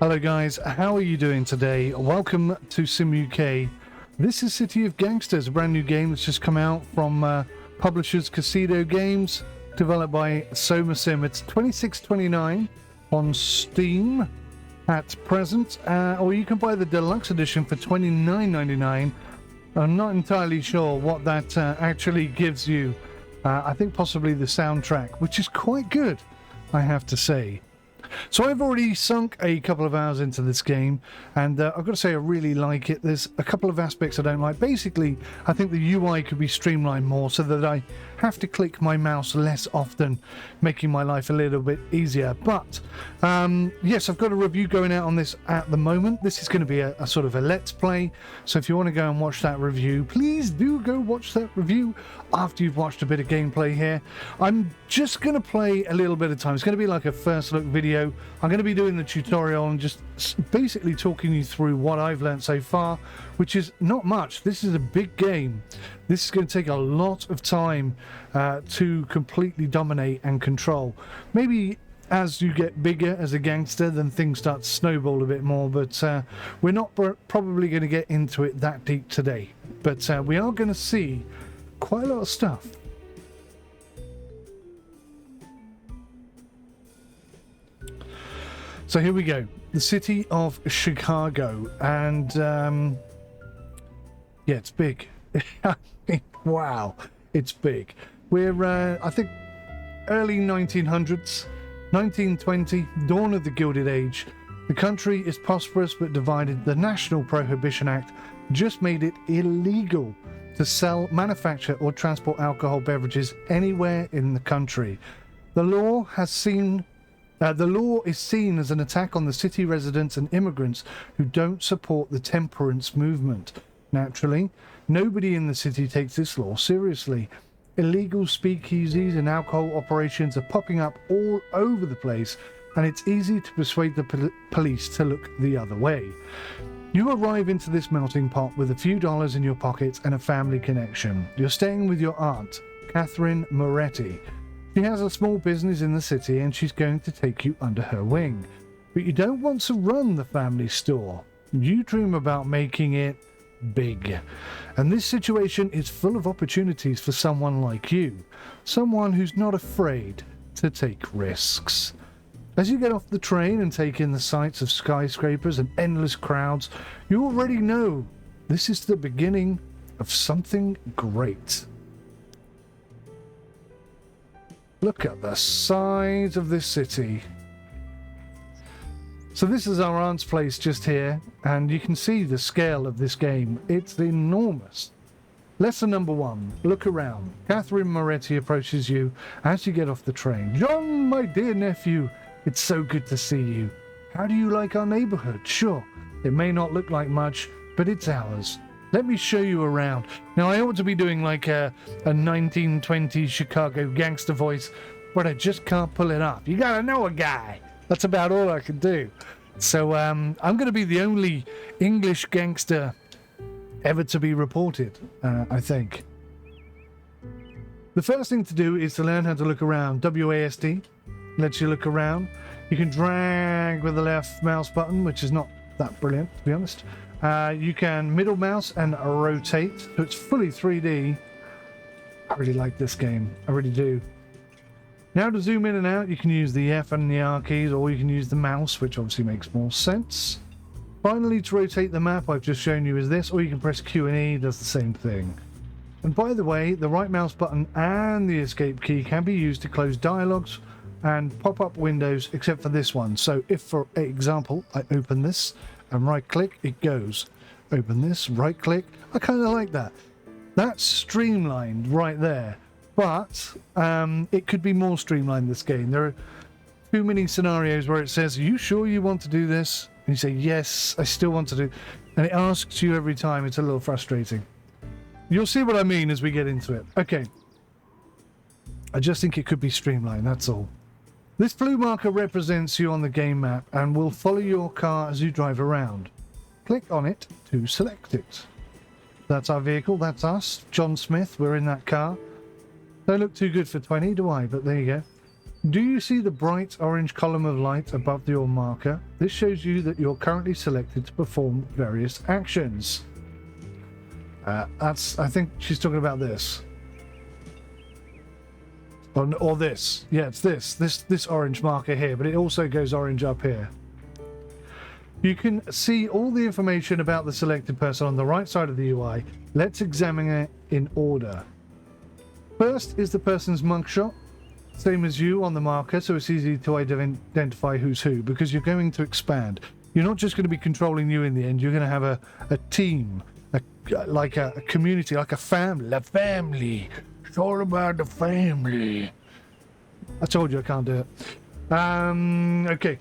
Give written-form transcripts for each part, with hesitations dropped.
Hello guys, how are you doing today? Welcome to Sim UK. This is City of Gangsters, a brand new game that's just come out from publishers 𝐃𝐨 Games, developed by 𝐒𝐢𝐦. It's $26.29 on Steam at present, or you can buy the deluxe edition for $29.99. I'm not entirely sure what that actually gives you. I think possibly the soundtrack, which is quite good, I have to say. So I've already sunk a couple of hours into this game, and I've got to say I really like it. There's a couple of aspects I don't like. Basically, I think the UI could be streamlined more so that I have to click my mouse less often, making my life a little bit easier. But yes, I've got a review going out on this at the moment. This is going to be a sort of a let's play, so if you want to go and watch that review, please do go watch that review after you've watched a bit of gameplay here. I'm just going to play a little bit of time. It's going to be like a first look video. I'm going to be doing the tutorial and just basically talking you through what I've learned so far, which is not much. This is a big game. This is going to take a lot of time to completely dominate and control. Maybe as you get bigger as a gangster, then things start to snowball a bit more, but we're not probably going to get into it that deep today. But we are going to see quite a lot of stuff. So here we go, the city of Chicago, and yeah, it's big. I mean, wow, it's big. We're I think early 1900s, 1920, dawn of the Gilded Age. The country is prosperous but divided. The National Prohibition Act just made it illegal to sell, manufacture or transport alcohol beverages anywhere in the country. The law is seen as an attack on the city residents and immigrants who don't support the temperance movement. Naturally, nobody in the city takes this law seriously. Illegal speakeasies and alcohol operations are popping up all over the place, and it's easy to persuade the police to look the other way. You arrive into this melting pot with a few dollars in your pockets and a family connection. You're staying with your aunt, Catherine Moretti. She has a small business in the city and she's going to take you under her wing. But you don't want to run the family store. You dream about making it big. And this situation is full of opportunities for someone like you. Someone who's not afraid to take risks. As you get off the train and take in the sights of skyscrapers and endless crowds, you already know this is the beginning of something great. Look at the size of this city. So this is our aunt's place just here, and you can see the scale of this game. It's enormous. Lesson number 1, look around. Catherine Moretti approaches you as you get off the train. John, my dear nephew, it's so good to see you. How do you like our neighborhood? Sure, it may not look like much, but it's ours. Let me show you around. Now, I ought to be doing like a 1920s Chicago gangster voice, but I just can't pull it off. You gotta know a guy. That's about all I can do. So I'm going to be the only English gangster ever to be reported, I think. The first thing to do is to learn how to look around. WASD lets you look around. You can drag with the left mouse button, which is not that brilliant, to be honest. You can middle mouse and rotate, so it's fully 3D. I really like this game, I really do. Now to zoom in and out, you can use the F and the R keys, or you can use the mouse, which obviously makes more sense. Finally, to rotate the map I've just shown you is this, or you can press Q and E, does the same thing. And by the way, the right mouse button and the escape key can be used to close dialogues and pop-up windows, except for this one. So if, for example, I open this and right-click, it goes. Open this, right-click. I kind of like that. That's streamlined right there. But it could be more streamlined, this game. There are too many scenarios where it says, are you sure you want to do this? And you say, yes, I still want to do. And it asks you every time. It's a little frustrating. You'll see what I mean as we get into it. Okay. I just think it could be streamlined, that's all. This blue marker represents you on the game map and will follow your car as you drive around. Click on it to select it. That's our vehicle, that's us, John Smith, we're in that car. Don't look too good for 20, do I? But there you go. Do you see the bright orange column of light above your marker? This shows you that you're currently selected to perform various actions. I think she's talking about this. Or this. Yeah, it's this orange marker here, but it also goes orange up here. You can see all the information about the selected person on the right side of the UI. Let's examine it in order. First is the person's mugshot. Same as you on the marker, so it's easy to identify who's who, because you're going to expand. You're not just going to be controlling you in the end, you're going to have a team, like a community, like a family. A family. It's all about the family. I told you I can't do it. Okay.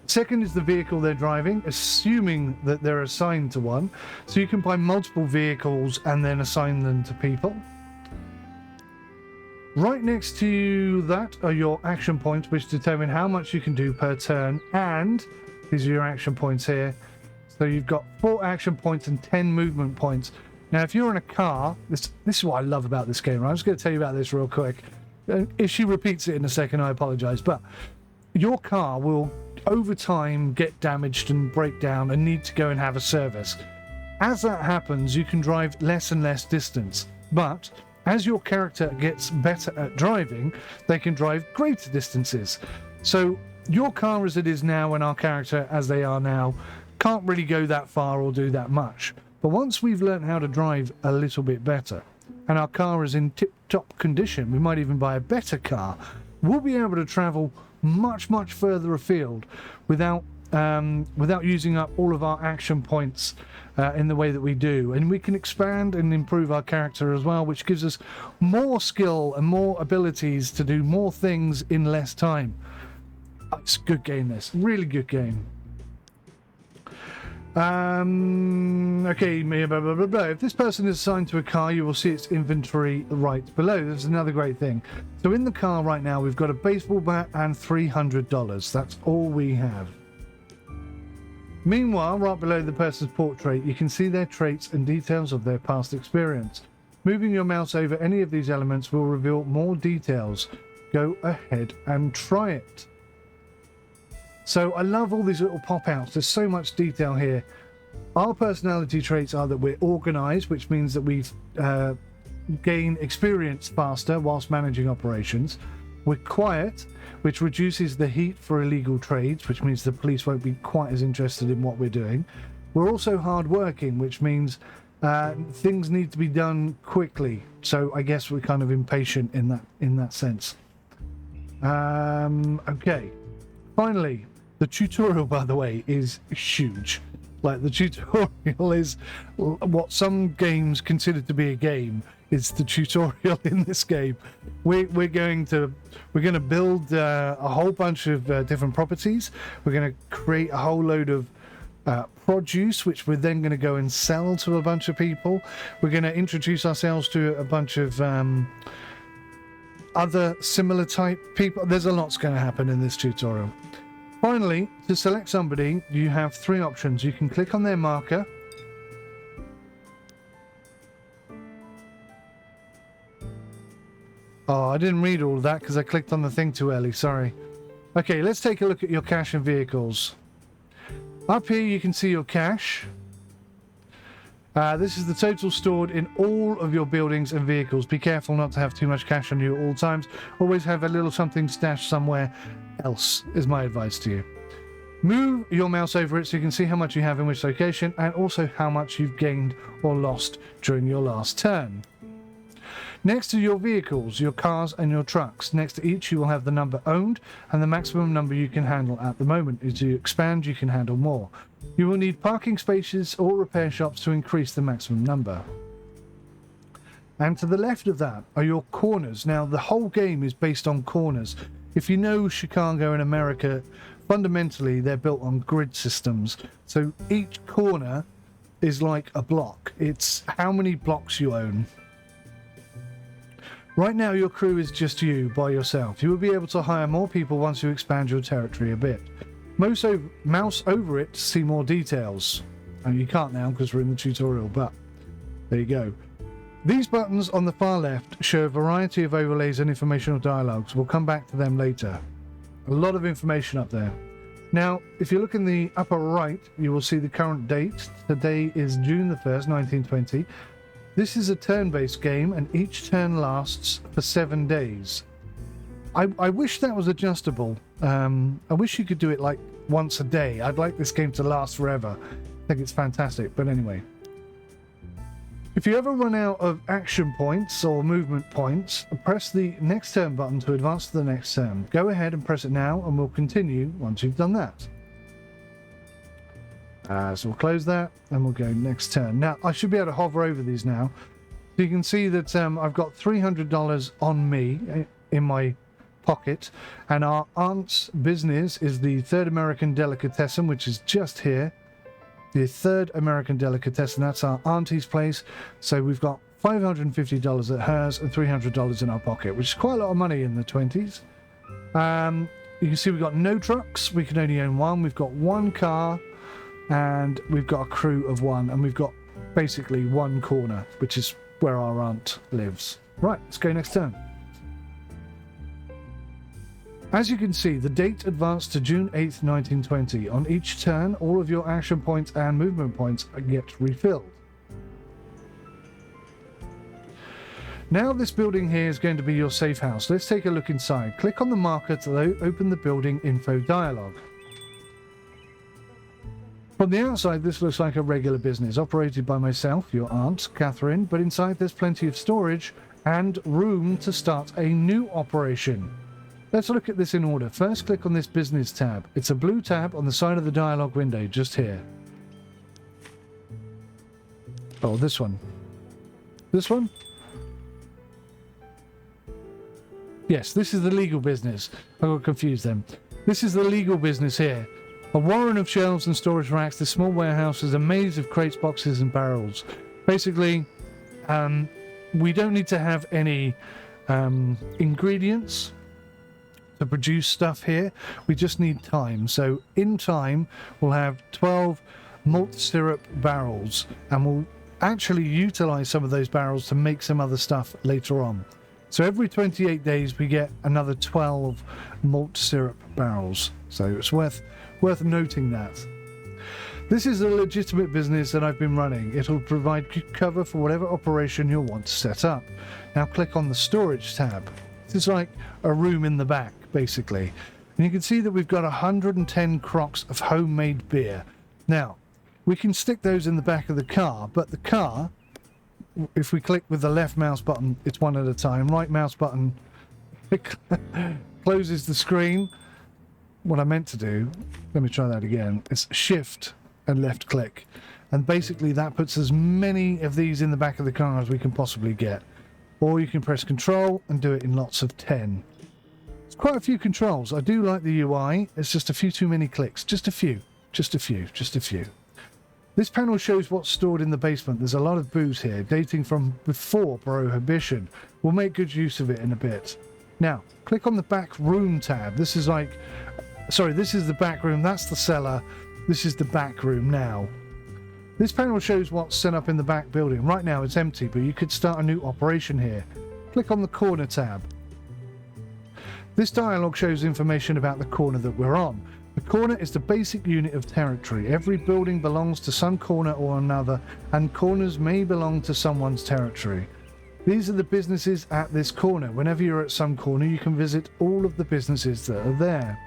Second is the vehicle they're driving, assuming that they're assigned to one. So you can buy multiple vehicles and then assign them to people. Right next to that are your action points, which determine how much you can do per turn, and these are your action points here. So you've got 4 action points and 10 movement points. Now, if you're in a car, this is what I love about this game. I'm just going to tell you about this real quick. If she repeats it in a second, I apologize. But your car will, over time, get damaged and break down and need to go and have a service. As that happens, you can drive less and less distance. But as your character gets better at driving, they can drive greater distances. So your car as it is now and our character as they are now can't really go that far or do that much. But once we've learned how to drive a little bit better and our car is in tip-top condition, we might even buy a better car, we'll be able to travel much, much further afield without using up all of our action points in the way that we do. And we can expand and improve our character as well, which gives us more skill and more abilities to do more things in less time. It's a good game, this. Really good game. Okay, blah, blah, blah, blah. If this person is assigned to a car, you will see its inventory right below. There's another great thing. So in the car right now, we've got a baseball bat and $300. That's all we have. Meanwhile, right below the person's portrait, you can see their traits and details of their past experience. Moving your mouse over any of these elements will reveal more details. Go ahead and try it. So I love all these little pop-outs. There's so much detail here. Our personality traits are that we're organized, which means that we gain experience faster whilst managing operations. We're quiet, which reduces the heat for illegal trades, which means the police won't be quite as interested in what we're doing. We're also hard-working, which means things need to be done quickly. So I guess we're kind of impatient in that sense. Okay. Finally, the tutorial, by the way, is huge. Like, the tutorial is what some games consider to be a game. It's the tutorial in this game. We're going to build a whole bunch of different properties. We're going to create a whole load of produce, which we're then going to go and sell to a bunch of people. We're going to introduce ourselves to a bunch of other similar type people. There's a lot's going to happen in this tutorial. Finally, to select somebody, you have 3 options. You can click on their marker. Oh, I didn't read all of that because I clicked on the thing too early, sorry. Okay, let's take a look at your cash and vehicles. Up here you can see your cash. This is the total stored in all of your buildings and vehicles. Be careful not to have too much cash on you at all times. Always have a little something stashed somewhere else, is my advice to you. Move your mouse over it so you can see how much you have in which location, and also how much you've gained or lost during your last turn. Next to your vehicles, your cars and your trucks. Next to each you will have the number owned and the maximum number you can handle at the moment. As you expand, you can handle more. You will need parking spaces or repair shops to increase the maximum number. And to the left of that are your corners. Now, the whole game is based on corners. If you know Chicago in America, fundamentally they're built on grid systems. So each corner is like a block. It's how many blocks you own. Right now your crew is just you by yourself. You will be able to hire more people once you expand your territory a bit. Mouse over it to see more details. And you can't now because we're in the tutorial, but there you go. These buttons on the far left show a variety of overlays and informational dialogues. We'll come back to them later. A lot of information up there. Now, if you look in the upper right, you will see the current date. Today is June the 1st, 1920. This is a turn-based game, and each turn lasts for 7 days. I wish that was adjustable. I wish you could do it like once a day. I'd like this game to last forever. I think it's fantastic, but anyway. If you ever run out of action points or movement points, press the next turn button to advance to the next turn. Go ahead and press it now, and we'll continue once you've done that. So we'll close that, and we'll go next turn. Now, I should be able to hover over these now. So you can see that I've got $300 on me in my pocket, and our aunt's business is the Third American Delicatessen, which is just here. The Third American Delicatessen, that's our auntie's place. So we've got $550 at hers and $300 in our pocket, which is quite a lot of money in the 20s. You can see we've got no trucks. We can only own one. We've got one car, and we've got a crew of one, and we've got basically one corner, which is where our aunt lives. Right, let's go next turn. As you can see, the date advanced to June 8th, 1920. On each turn, all of your action points and movement points get refilled. Now this building here is going to be your safe house. Let's take a look inside. Click on the marker to open the building info dialog. From the outside, this looks like a regular business operated by myself, your aunt, Catherine, but inside there's plenty of storage and room to start a new operation. Let's look at this in order. First, click on this business tab. It's a blue tab on the side of the dialog window, just here. Oh, this one. This one? Yes, this is the legal business. I got confused then. This is the legal business here. A warren of shelves and storage racks. This small warehouse is a maze of crates, boxes, and barrels. Basically, we don't need to have any ingredients to produce stuff here. We just need time. So in time, we'll have 12 malt syrup barrels, and we'll actually utilize some of those barrels to make some other stuff later on. So every 28 days, we get another 12 malt syrup barrels. So it's worth noting that. This is a legitimate business that I've been running. It'll provide cover for whatever operation you'll want to set up. Now click on the storage tab. This is like a room in the back, basically. And you can see that we've got 110 crocks of homemade beer. Now, we can stick those in the back of the car, but the car, if we click with the left mouse button, it's one at a time. Right mouse button closes the screen. What I meant to do, let me try that again, it's shift and left click. And basically that puts as many of these in the back of the car as we can possibly get. Or you can press control and do it in lots of 10. It's quite a few controls. I do like the UI. It's just a few too many clicks. Just a few. This panel shows what's stored in the basement. There's a lot of booze here, dating from before Prohibition. We'll make good use of it in a bit. Now, click on the back room tab. This is like... Sorry, this is the back room. That's the cellar. This is the back room now. This panel shows what's set up in the back building. Right now it's empty, but you could start a new operation here. Click on the corner tab. This dialog shows information about the corner that we're on. The corner is the basic unit of territory. Every building belongs to some corner or another, and corners may belong to someone's territory. These are the businesses at this corner. Whenever you're at some corner, you can visit all of the businesses that are there.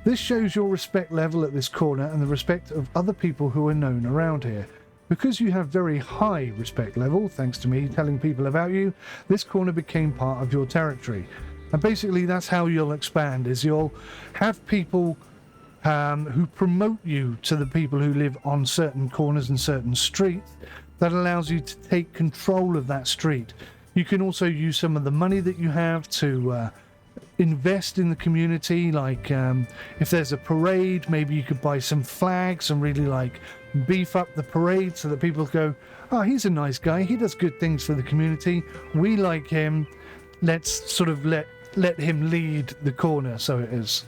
This shows your respect level at this corner and the respect of other people who are known around here. Because you have very high respect level, thanks to me telling people about you, this corner became part of your territory. And basically that's how you'll expand, is you'll have people who promote you to the people who live on certain corners and certain streets. That allows you to take control of that street. You can also use some of the money that you have to invest in the community, like if there's a parade, maybe you could buy some flags and really like beef up the parade so that people go, oh, he's a nice guy, he does good things for the community, we like him, let's sort of let him lead the corner. So it is.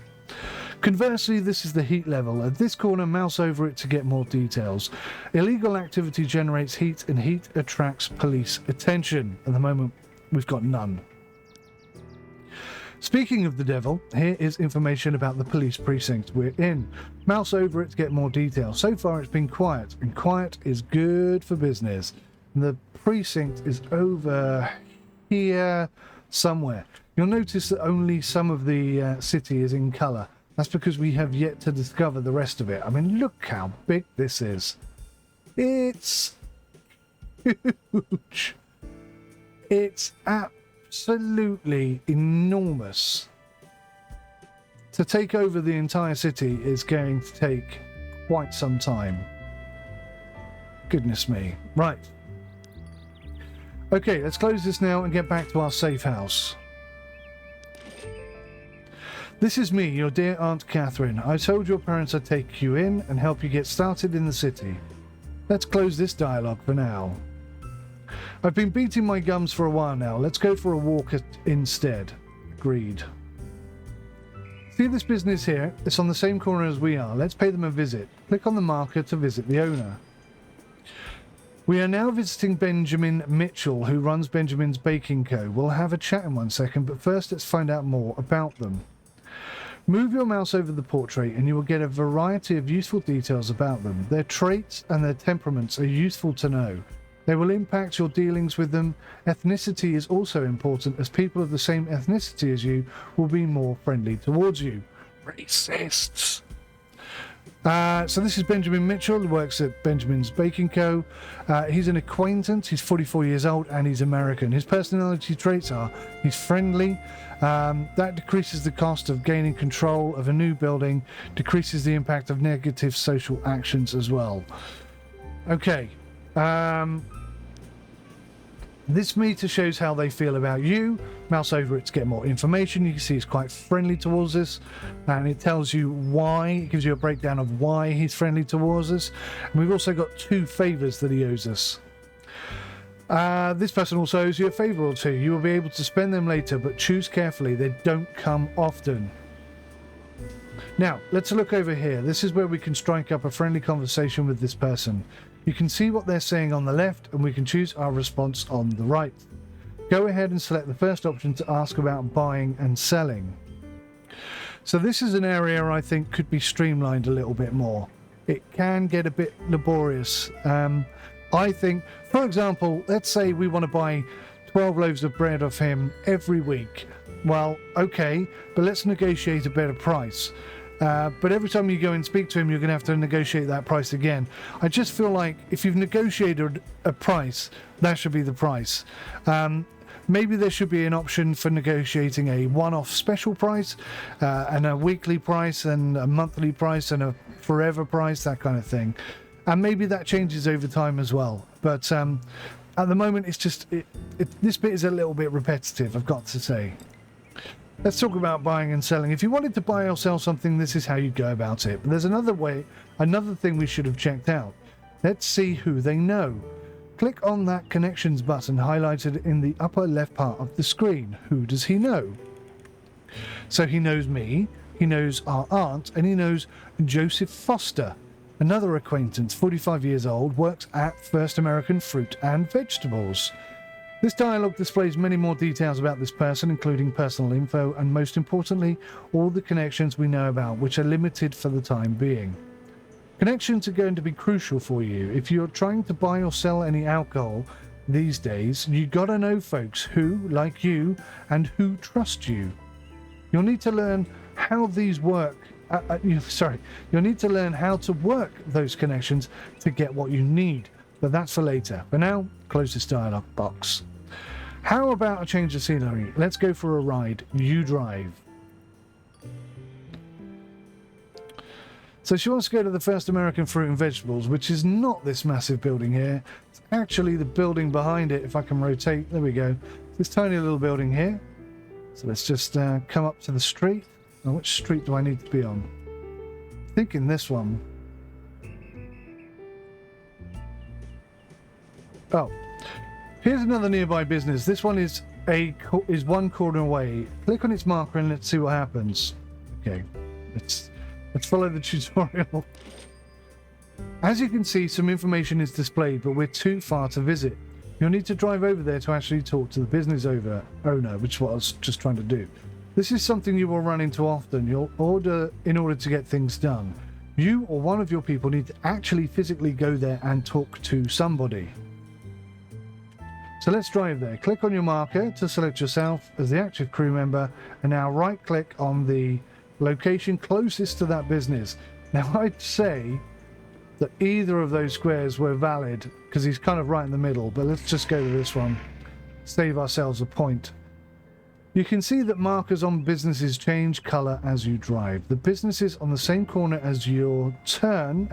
Conversely, this is the heat level. At this corner, mouse over it to get more details. Illegal activity generates heat, and heat attracts police attention. At the moment, we've got none. Speaking of the devil, here is information about the police precinct we're in. Mouse over it to get more detail. So far it's been quiet, and quiet is good for business. The precinct is over here somewhere. You'll notice that only some of the city is in colour. That's because we have yet to discover the rest of it. I mean, look how big this is. It's huge. It's absolutely enormous. To take over the entire city is going to take quite some time. Goodness me. Right. Okay, let's close this now and get back to our safe house. This is me, your dear Aunt Catherine. I told your parents I'd take you in and help you get started in the city. Let's close this dialogue for now. I've been beating my gums for a while now. Let's go for a walk instead. Agreed. See this business here? It's on the same corner as we are. Let's pay them a visit. Click on the marker to visit the owner. We are now visiting Benjamin Mitchell, who runs Benjamin's Baking Co. We'll have a chat in 1 second, but first let's find out more about them. Move your mouse over the portrait and you will get a variety of useful details about them. Their traits and their temperaments are useful to know. They will impact your dealings with them. Ethnicity is also important, as people of the same ethnicity as you will be more friendly towards you. Racists! So this is Benjamin Mitchell, who works at Benjamin's Baking Co. He's an acquaintance, he's 44 years old, and he's American. His personality traits are, he's friendly, that decreases the cost of gaining control of a new building, decreases the impact of negative social actions as well. Okay. This meter shows how they feel about you. Mouse over it to get more information. You can see he's quite friendly towards us, and it tells you why. It gives you a breakdown of why he's friendly towards us. And we've also got 2 favours that he owes us. This person also owes you a favour or 2. You will be able to spend them later, but choose carefully. They don't come often. Now, let's look over here. This is where we can strike up a friendly conversation with this person. You can see what they're saying on the left, and we can choose our response on the right. Go ahead and select the first option to ask about buying and selling. So this is an area I think could be streamlined a little bit more. It can get a bit laborious. I think, for example, let's say we want to buy 12 loaves of bread off him every week. Well, okay, but let's negotiate a better price. But every time you go and speak to him, you're going to have to negotiate that price again. I just feel like if you've negotiated a price, that should be the price. Maybe there should be an option for negotiating a one-off special price, and a weekly price, and a monthly price, and a forever price, that kind of thing. And maybe that changes over time as well. But at the moment, it's just this bit is a little bit repetitive, I've got to say. Let's talk about buying and selling. If you wanted to buy or sell something, this is how you go about it. But there's another way, another thing we should have checked out. Let's see who they know. Click on that connections button highlighted in the upper left part of the screen. Who does he know? So he knows me, he knows our aunt, and he knows Joseph Foster. Another acquaintance, 45 years old, works at First American Fruit and Vegetables. This dialogue displays many more details about this person, including personal info and, most importantly, all the connections we know about, which are limited for the time being. Connections are going to be crucial for you. If you're trying to buy or sell any alcohol these days, you gotta know folks who, like you, and who trust you. You'll need to learn how these work. You'll need to learn how to work those connections to get what you need. But that's for later. For now, close this dialogue box. How about a change of scenery? Let's go for a ride. You drive. So she wants to go to the First American Fruit and Vegetables, which is not this massive building here. It's actually the building behind it. If I can rotate, there we go. This tiny little building here. So let's just come up to the street. Now, which street do I need to be on? I'm thinking this one. Oh, here's another nearby business. This one is 1 corner away. Click on its marker and let's see what happens. Okay, let's Let's follow the tutorial. As you can see, some information is displayed, but we're too far to visit. You'll need to drive over there to actually talk to the business owner, which is what I was just trying to do. This is something you will run into often. You'll order in order to get things done. You or one of your people need to actually physically go there and talk to somebody. So let's drive there. Click on your marker to select yourself as the active crew member, and now right click on the location closest to that business. Now I'd say that either of those squares were valid because he's kind of right in the middle, but let's just go to this one. Save ourselves a point. You can see that markers on businesses change colour as you drive. The businesses on the same corner as you turn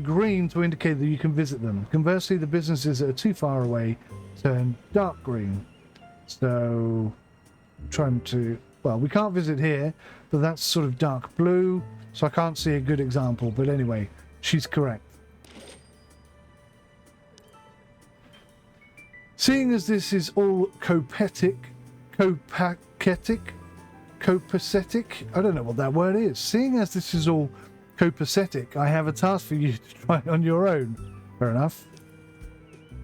green to indicate that you can visit them. Conversely, the businesses that are too far away turn dark green. So, trying to... Well, we can't visit here, but that's sort of dark blue, so I can't see a good example. But anyway, she's correct. Seeing as this is all copacetic, I don't know what that word is. Seeing as this is all copacetic, I have a task for you to try on your own. Fair enough.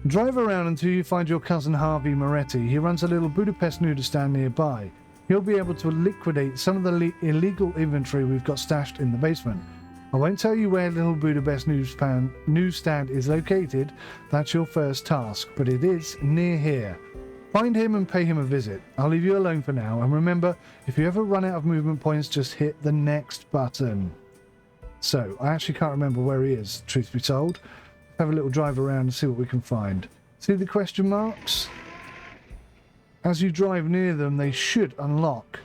Drive around until you find your cousin 𝐒𝐲𝐕 𝐬𝐿. He runs a little Budapest noodle stand nearby. He'll be able to liquidate some of the illegal inventory we've got stashed in the basement. I won't tell you where Little Budapest newsstand is located. That's your first task, but it is near here. Find him and pay him a visit. I'll leave you alone for now, and remember, if you ever run out of movement points, just hit the next button. So, I actually can't remember where he is, truth be told. Have a little drive around and see what we can find. See the question marks? As you drive near them, they should unlock.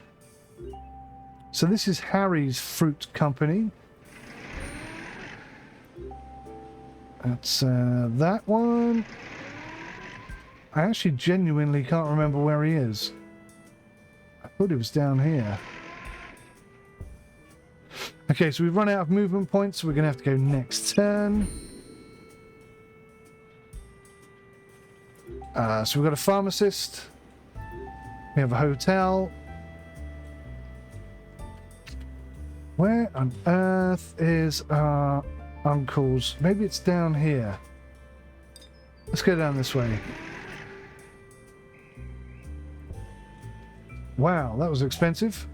So this is Harry's Fruit Company. That's that one. I actually genuinely can't remember where he is. I thought he was down here. Okay, so we've run out of movement points, so we're going to have to go next turn. So we've got a pharmacist. We have a hotel. Where on earth is our uncle's? Maybe it's down here. Let's go down this way. Wow, that was expensive.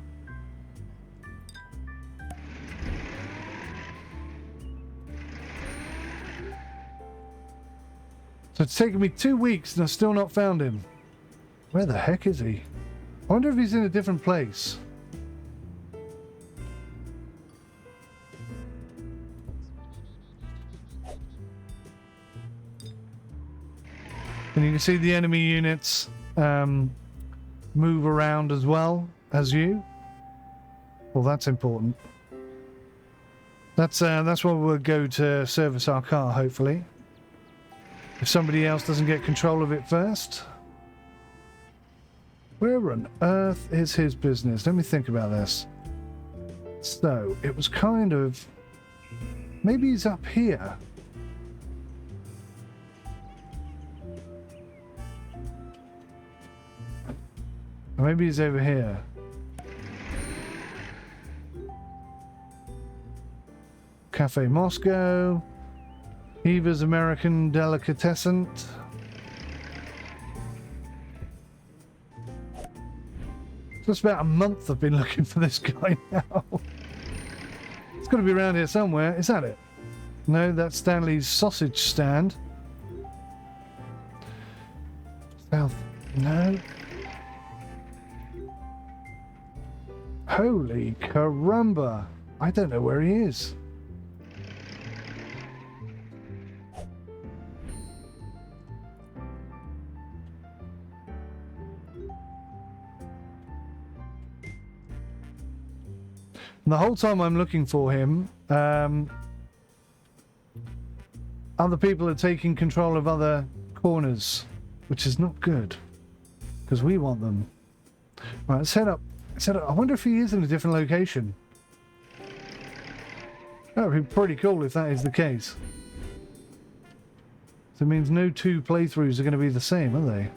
So it's taken me 2 weeks and I've still not found him. Where the heck is he? I wonder if he's in a different place. And you can see the enemy units move around as well as you. Well, that's important. That's where we'll go to service our car, hopefully. If somebody else doesn't get control of it first. Where on earth is his business? Let me think about this. So, it was kind of... Maybe he's up here. Or maybe he's over here. Cafe Moscow. Eva's American Delicatessen. Just about a month I've been looking for this guy now. It's got to be around here somewhere. Is that it? No, that's Stanley's sausage stand. South. No. Holy caramba. I don't know where he is. And the whole time I'm looking for him, other people are taking control of other corners, which is not good, because we want them. Right, let's head up. I wonder if he is in a different location. That would be pretty cool if that is the case. So it means no two playthroughs are going to be the same, are they?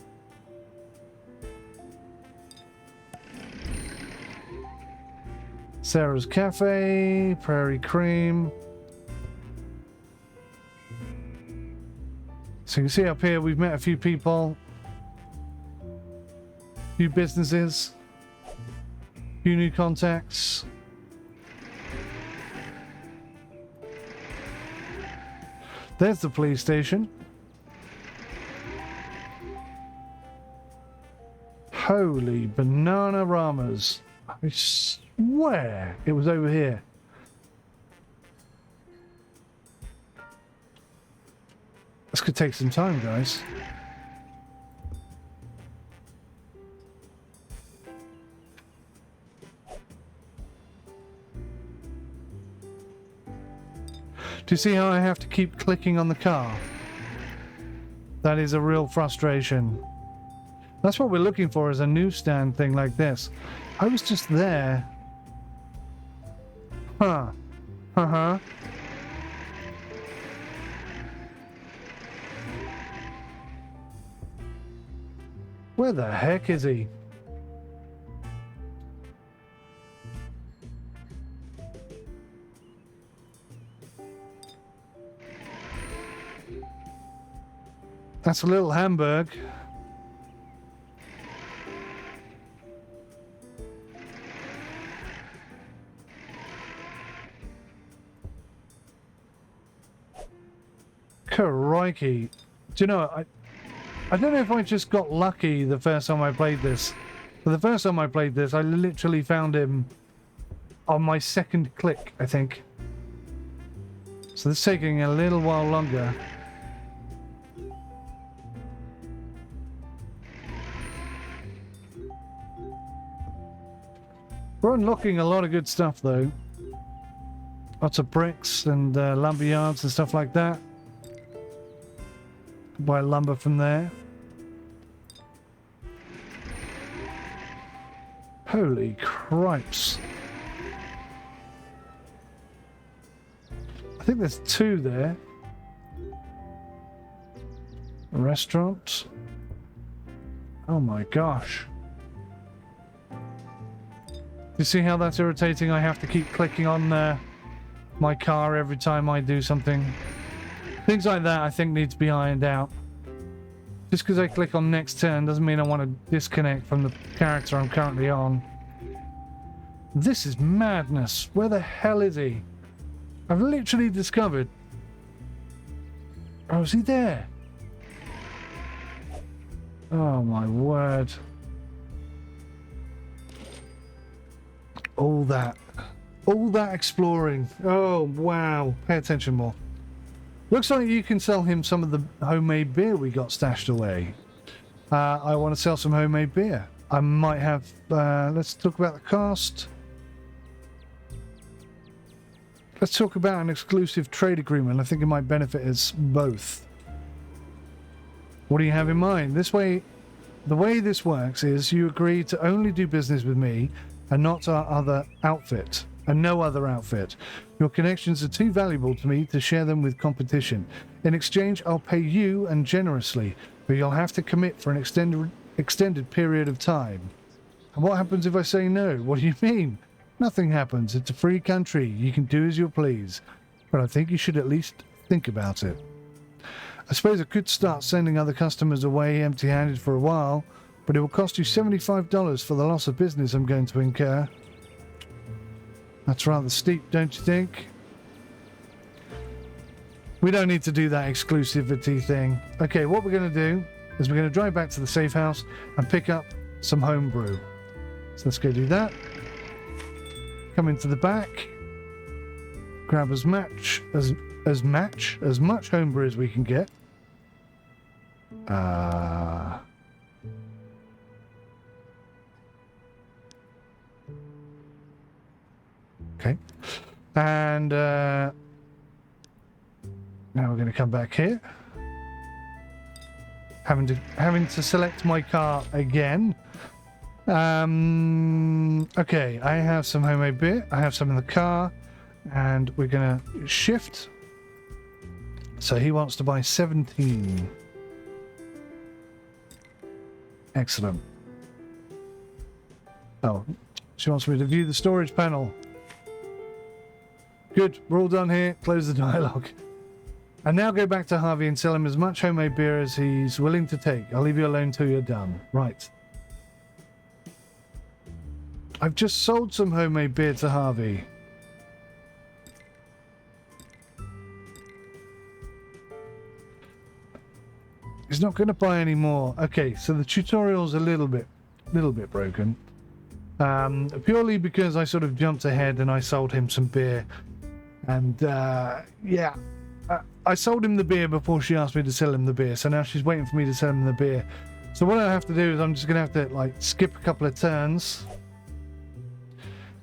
Sarah's Cafe, Prairie Cream. So you can see up here we've met a few people, a few businesses, a few new contacts. There's the police station. Holy banana ramas. I swear it was over here. This could take some time, guys. Do you see how I have to keep clicking on the car? That is a real frustration. That's what we're looking for, is a newsstand thing like this. I was just there. Huh. Uh-huh. Where the heck is he? That's a little Hamburg. Crikey. Do you know, I don't know if I just got lucky the first time I played this. But the first time I played this, I literally found him on my second click, I think. So this is taking a little while longer. We're unlocking a lot of good stuff, though. Lots of bricks and lumber yards and stuff like that. Buy lumber from there. Holy cripes. I think there's two there. A restaurant. Oh my gosh. You see how that's irritating? I have to keep clicking on my car every time I do something. Things like that I think need to be ironed out. Just because I click on next turn doesn't mean I want to disconnect from the character I'm currently on. This is madness. Where the hell is he? I've literally discovered... Oh, is he there? Oh my word. All that exploring. Oh wow. Pay attention more. Looks like you can sell him some of the homemade beer we got stashed away. I want to sell some homemade beer. I might have... let's talk about the cost. Let's talk about an exclusive trade agreement. I think it might benefit us both. What do you have in mind? This way, the way this works is you agree to only do business with me and not our other outfit. And no other outfit. Your connections are too valuable to me to share them with competition. In exchange, I'll pay you, and generously, but you'll have to commit for an extended period of time. And what happens if I say no? What do you mean? Nothing happens. It's a free country. You can do as you please. But I think you should at least think about it. I suppose I could start sending other customers away empty-handed for a while, but it will cost you $75 for the loss of business I'm going to incur. That's rather steep, don't you think? We don't need to do that exclusivity thing. Okay, what we're going to do is we're going to drive back to the safe house and pick up some homebrew. So let's go do that. Come into the back. Grab as much homebrew as we can get. Okay, and now we're going to come back here. Having to select my car again. Okay, I have some homemade beer. I have some in the car, and we're going to shift. So he wants to buy 17. Excellent. Oh, she wants me to view the storage panel. Good, we're all done here. Close the dialogue. And now go back to Harvey and sell him as much homemade beer as he's willing to take. I'll leave you alone till you're done. Right. I've just sold some homemade beer to Harvey. He's not going to buy any more. Okay, so the tutorial's a little bit broken. Purely because I sort of jumped ahead and I sold him some beer. And yeah, I sold him the beer before she asked me to sell him the beer. So now she's waiting for me to sell him the beer. So what I have to do is I'm just going to have to like skip a couple of turns.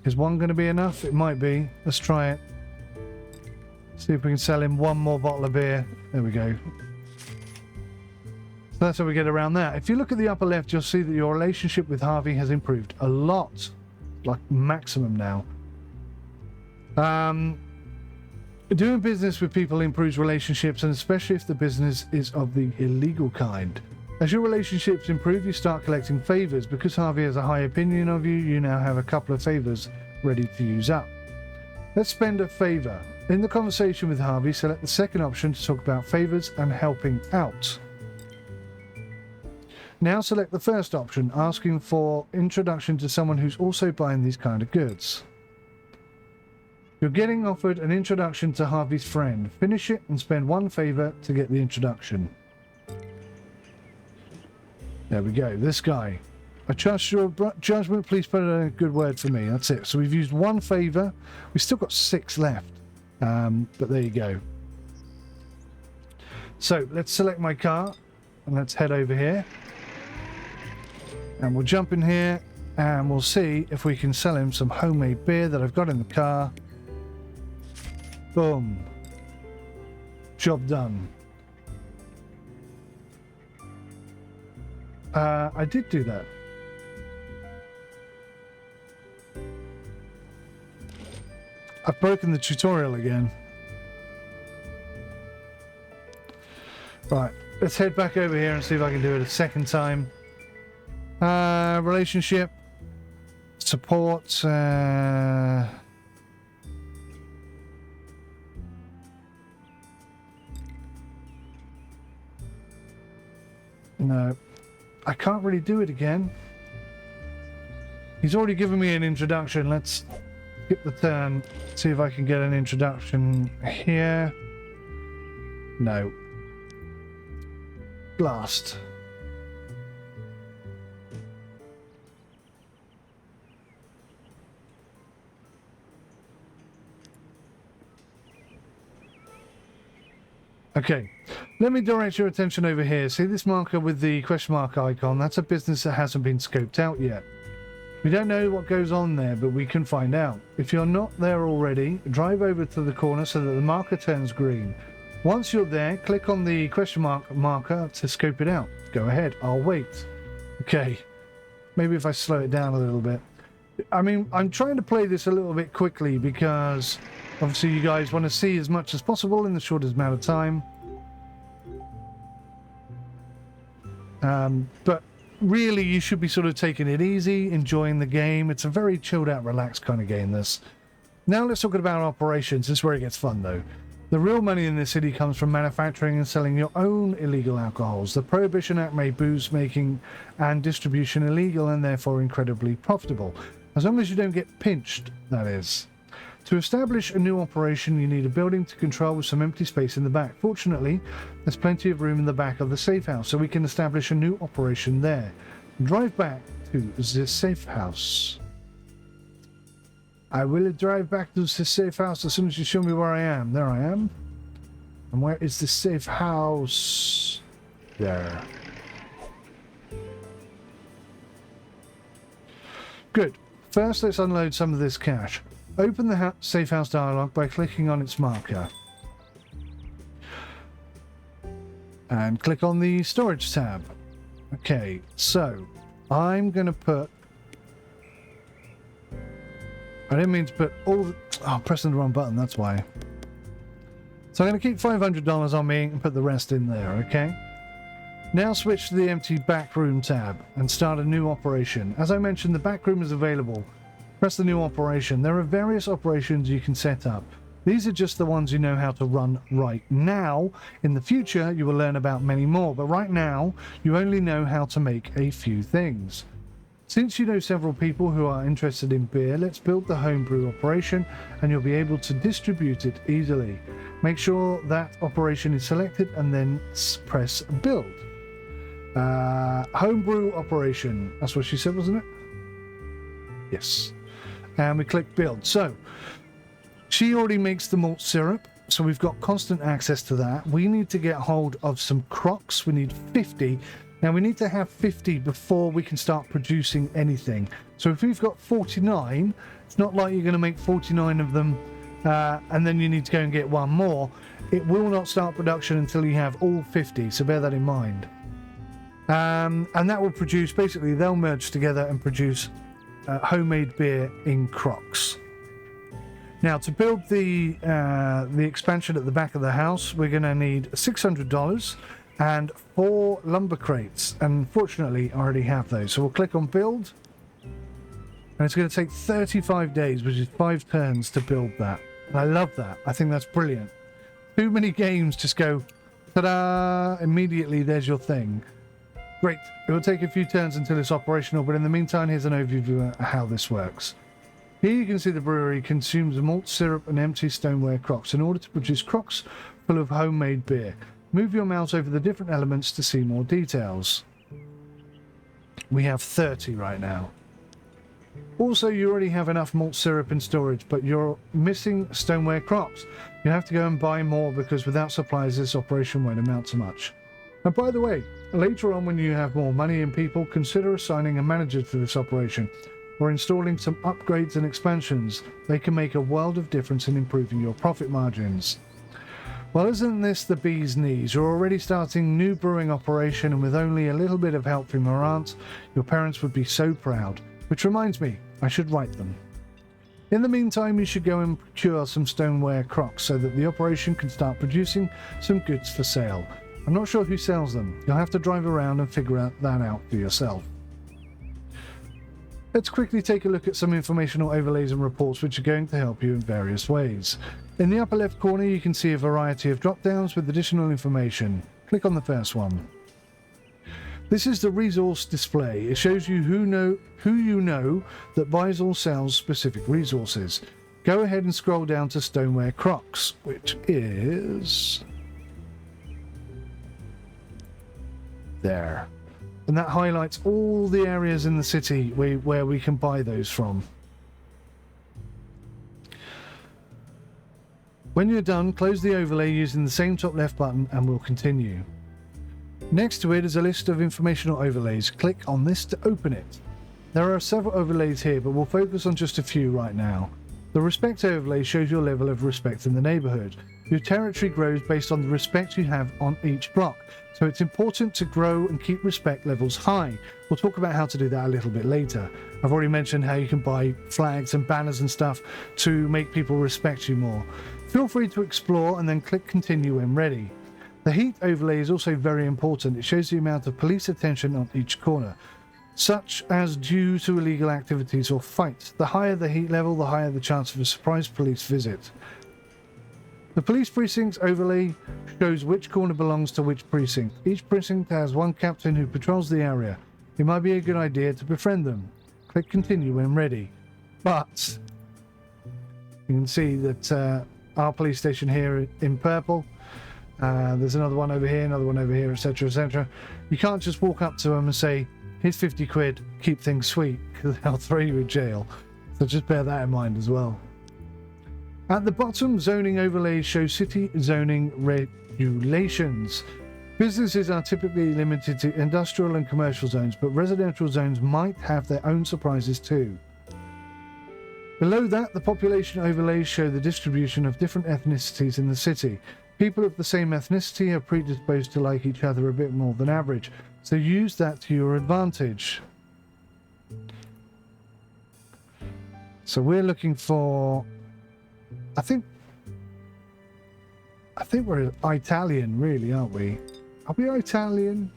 Is one going to be enough? It might be. Let's try it. See if we can sell him one more bottle of beer. There we go. So that's how we get around that. If you look at the upper left, you'll see that your relationship with Harvey has improved a lot. Like maximum now. Doing business with people improves relationships, and especially if the business is of the illegal kind. As your relationships improve, you start collecting favors. Because Harvey has a high opinion of you, you now have a couple of favors ready to use up. Let's spend a favor. In the conversation with Harvey, select the second option to talk about favors and helping out. Now select the first option, asking for introduction to someone who's also buying these kind of goods. You're getting offered an introduction to Harvey's friend. Finish it and spend one favor to get the introduction. There we go, this guy. I trust your judgment, please put in a good word for me. That's it. So we've used one favor. We've still got 6 left. But there you go. So let's select my car and let's head over here. And we'll jump in here and we'll see if we can sell him some homemade beer that I've got in the car. Boom. Job done. I did do that. I've broken the tutorial again. Right, let's head back over here and see if I can do it a second time. Relationship, support, no, I can't really do it again. He's already given me an introduction. Let's skip the turn, see if I can get an introduction here. No. Blast. Okay, let me direct your attention over here. See this marker with the question mark icon? That's a business that hasn't been scoped out yet. We don't know what goes on there, but we can find out. If you're not there already, drive over to the corner so that the marker turns green. Once you're there, click on the question marker to scope it out. Go ahead, I'll wait. Okay, maybe if I slow it down a little bit. I mean, I'm trying to play this a little bit quickly because obviously you guys want to see as much as possible in the shortest amount of time. But really you should be sort of taking it easy, enjoying the game. It's a very chilled out, relaxed kind of game, this. Now let's talk about operations. This is where it gets fun though. The real money in this city comes from manufacturing and selling your own illegal alcohols. The Prohibition Act made booze making and distribution illegal and therefore incredibly profitable. As long as you don't get pinched, that is. To establish a new operation, you need a building to control with some empty space in the back. Fortunately, there's plenty of room in the back of the safe house, so we can establish a new operation there. Drive back to the safe house. I will drive back to the safe house as soon as you show me where I am. There I am. And where is the safe house? There. Good. First, let's unload some of this cash. Open the safe house dialog by clicking on its marker. And click on the storage tab. Okay, so I'm going to put... I didn't mean to put all the... Oh, I'm pressing the wrong button, that's why. So I'm going to keep $500 on me and put the rest in there, okay? Now switch to the empty back room tab and start a new operation. As I mentioned, the back room is available. Press the new operation. There are various operations you can set up. These are just the ones you know how to run right now. In the future, you will learn about many more, but right now, you only know how to make a few things. Since you know several people who are interested in beer, let's build the homebrew operation and you'll be able to distribute it easily. Make sure that operation is selected and then press build. Homebrew operation, that's what she said, wasn't it? Yes. And we click build. So, she already makes the malt syrup, so we've got constant access to that. We need to get hold of some crocks. We need 50. Now, we need to have 50 before we can start producing anything. So if we've got 49, it's not like you're going to make 49 of them and then you need to go and get one more. It will not start production until you have all 50, so bear that in mind. And that will produce, basically, they'll merge together and produce homemade beer in crocks. Now, to build the expansion at the back of the house, we're going to need $600 and 4 lumber crates. And fortunately, I already have those. So we'll click on build. And it's going to take 35 days, which is 5 turns to build that. And I love that. I think that's brilliant. Too many games just go, ta-da, immediately there's your thing. Great. It will take a few turns until it's operational, but in the meantime, here's an overview of how this works. Here you can see the brewery consumes malt syrup and empty stoneware crocks in order to produce crocks full of homemade beer. Move your mouse over the different elements to see more details. We have 30 right now. Also, you already have enough malt syrup in storage, but you're missing stoneware crocks. You have to go and buy more because without supplies, this operation won't amount to much. And by the way, later on when you have more money and people, consider assigning a manager to this operation or installing some upgrades and expansions. They can make a world of difference in improving your profit margins. Well, isn't this the bee's knees? You're already starting new brewing operation, and with only a little bit of help from your aunt, your parents would be so proud. Which reminds me, I should write them. In the meantime, you should go and procure some stoneware crocks so that the operation can start producing some goods for sale. I'm not sure who sells them. You'll have to drive around and figure that out for yourself. Let's quickly take a look at some informational overlays and reports which are going to help you in various ways. In the upper left corner, you can see a variety of drop-downs with additional information. Click on the first one. This is the resource display. It shows you who you know that buys or sells specific resources. Go ahead and scroll down to stoneware crocks, which is there. And that highlights all the areas in the city where we can buy those from. When you're done, close the overlay using the same top left button and we'll continue. Next to it is a list of informational overlays. Click on this to open it. There are several overlays here, but we'll focus on just a few right now. The respect overlay shows your level of respect in the neighborhood. Your territory grows based on the respect you have on each block, so it's important to grow and keep respect levels high. We'll talk about how to do that a little bit later. I've already mentioned how you can buy flags and banners and stuff to make people respect you more. Feel free to explore and then click continue when ready. The heat overlay is also very important. It shows the amount of police attention on each corner, such as due to illegal activities or fights. The higher the heat level, the higher the chance of a surprise police visit. The police precincts overlay shows which corner belongs to which precinct. Each precinct has one captain who patrols the area. It might be a good idea to befriend them. Click continue when ready. But you can see that our police station here in purple, there's another one over here, etc, etc. You can't just walk up to them and say, here's 50 quid, keep things sweet, because they'll throw you in jail. So just bear that in mind as well. At the bottom, zoning overlays show city zoning regulations. Businesses are typically limited to industrial and commercial zones, but residential zones might have their own surprises too. Below that, the population overlays show the distribution of different ethnicities in the city. People of the same ethnicity are predisposed to like each other a bit more than average, so use that to your advantage. So we're looking for, I think we're Italian, really, aren't we? Are we Italian?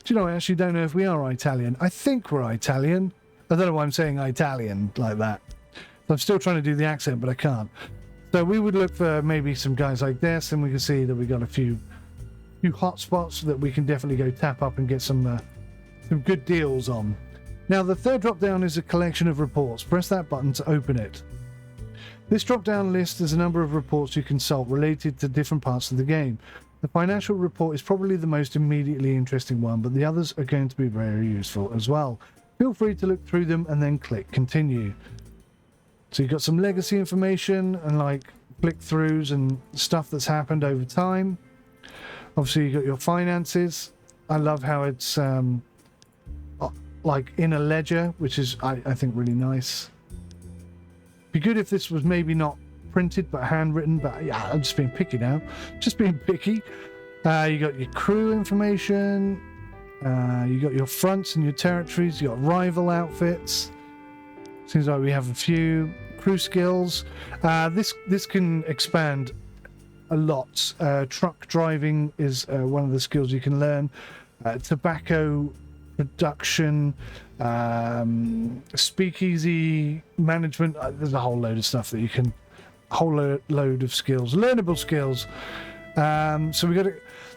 Do you know, I actually don't know if we are Italian. I think we're Italian. I don't know why I'm saying Italian like that. I'm still trying to do the accent, but I can't. So we would look for maybe some guys like this, and we can see that we got a few hotspots that we can definitely go tap up and get some good deals on. Now the third drop down is a collection of reports. Press that button to open it. This drop down list is a number of reports you consult related to different parts of the game. The financial report is probably the most immediately interesting one, but the others are going to be very useful as well. Feel free to look through them and then click continue. So you've got some legacy information and like click-throughs and stuff that's happened over time. Obviously you've got your finances. I love how it's like in a ledger, which is I think really nice. Be good if this was maybe not printed but handwritten, but yeah, I'm just being picky now. Just being picky. You got your crew information. You got your fronts and your territories. You got rival outfits. Seems like we have a few crew skills. This can expand a lot. Truck driving is one of the skills you can learn. Tobacco production, speakeasy management. There's a whole load of stuff that you can. A whole load of skills, learnable skills. So we got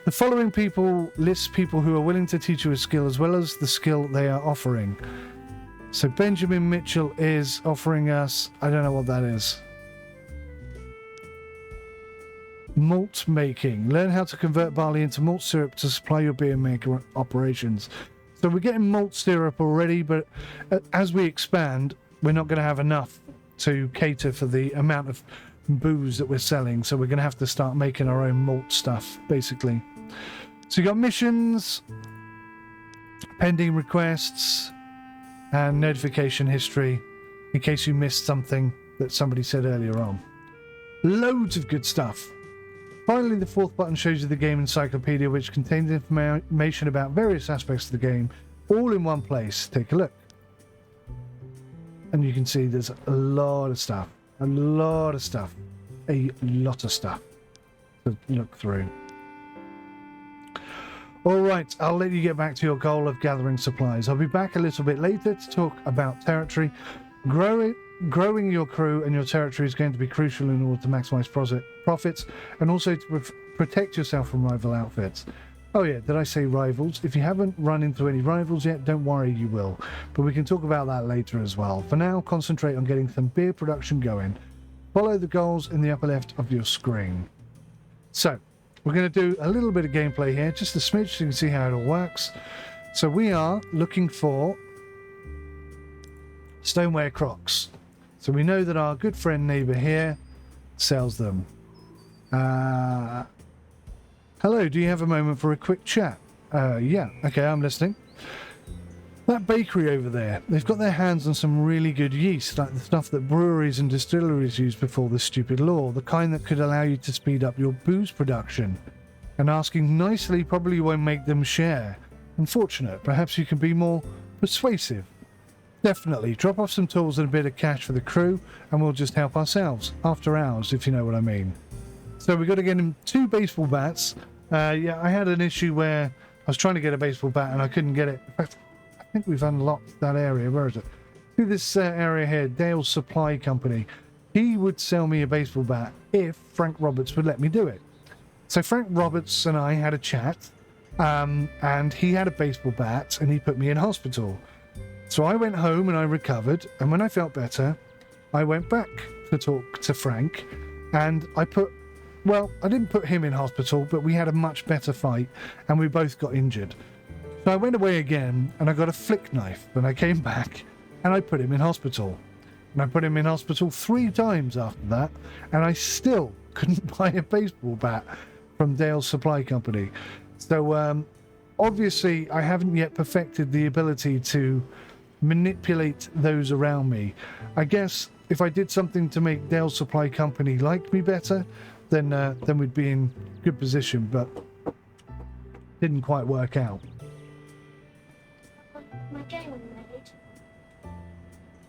the following people lists people who are willing to teach you a skill as well as the skill they are offering. So Benjamin Mitchell is offering us, I don't know what that is. Malt making. Learn how to convert barley into malt syrup to supply your beer maker operations. So we're getting malt syrup already, but as we expand, we're not going to have enough to cater for the amount of booze that we're selling. So we're going to have to start making our own malt stuff, basically. So you got missions, pending requests, and notification history in case you missed something that somebody said earlier on. Loads of good stuff. Finally, the fourth button shows you the game encyclopedia, which contains information about various aspects of the game, all in one place. Take a look. And you can see there's a lot of stuff. A lot of stuff to look through. Alright, I'll let you get back to your goal of gathering supplies. I'll be back a little bit later to talk about territory. Growing your crew and your territory is going to be crucial in order to maximize profits and also to protect yourself from rival outfits. Oh yeah, did I say rivals? If you haven't run into any rivals yet, don't worry, you will. But we can talk about that later as well. For now, concentrate on getting some beer production going. Follow the goals in the upper left of your screen. So, we're going to do a little bit of gameplay here, just a smidge so you can see how it all works. So we are looking for stoneware Crocs. So we know that our good friend neighbour here sells them. Hello, do you have a moment for a quick chat? Yeah, okay, I'm listening. That bakery over there, they've got their hands on some really good yeast, like the stuff that breweries and distilleries use before this stupid law, the kind that could allow you to speed up your booze production. And asking nicely probably won't make them share. Unfortunate, perhaps you can be more persuasive. Definitely, drop off some tools and a bit of cash for the crew, and we'll just help ourselves, after hours, if you know what I mean. So we've got to get him 2 baseball bats. Yeah, I had an issue where I was trying to get a baseball bat and I couldn't get it. In fact, I think we've unlocked that area. Where is it? See this area here, Dale's Supply Company. He would sell me a baseball bat if Frank Roberts would let me do it. So Frank Roberts and I had a chat, and he had a baseball bat and he put me in hospital. So I went home and I recovered, and when I felt better, I went back to talk to Frank, and I didn't put him in hospital, but we had a much better fight and we both got injured. So I went away again and I got a flick knife, and I came back and I put him in hospital. And I put him in hospital 3 times after that, and I still couldn't buy a baseball bat from Dale's Supply Company. So obviously I haven't yet perfected the ability to manipulate those around me. I guess if I did something to make Dale's Supply Company like me better, then we'd be in good position, but didn't quite work out. My game.